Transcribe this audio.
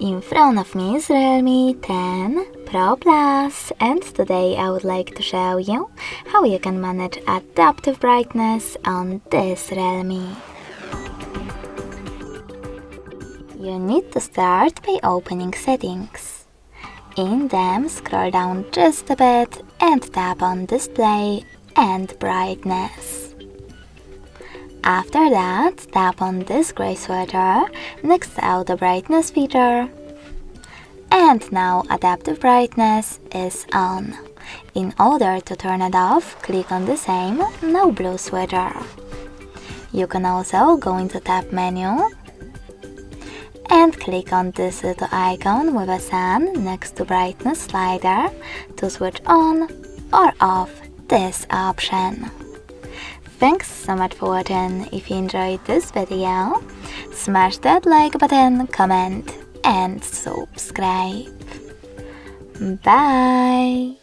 In front of me is Realme 10 Pro Plus, and today I would like to show you how you can manage adaptive brightness on this Realme. You need to start by opening settings. In them, scroll down just a bit and tap on display and brightness. After that, tap on this gray sweater next to auto brightness feature. And now adaptive brightness is on. In order to turn it off, click on the same no blue sweater. You can also go into tab menu and click on this little icon with a sun next to brightness slider to switch on or off this option. Thanks so much for watching. If you enjoyed this video, smash that like button, comment and subscribe. Bye!